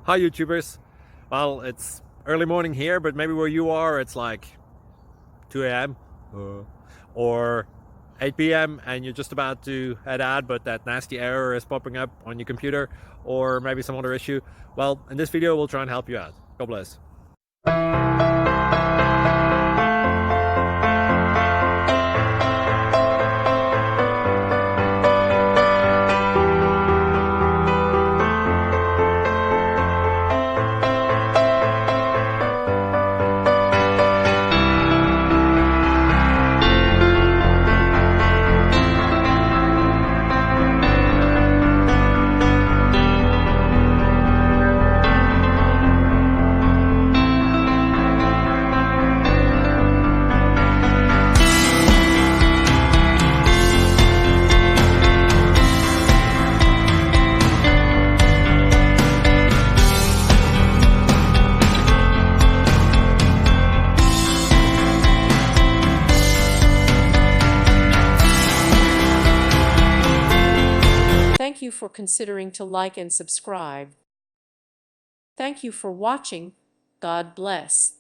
Hi YouTubers. Well, it's early morning here, but maybe where you are it's like 2 a.m. or 8 p.m. and you're just about to head out, but that nasty error is popping up on your computer, or maybe some other issue. Well, in this video we'll try and help you out. God bless. Thank you for considering to like and subscribe. Thank you for watching. God bless.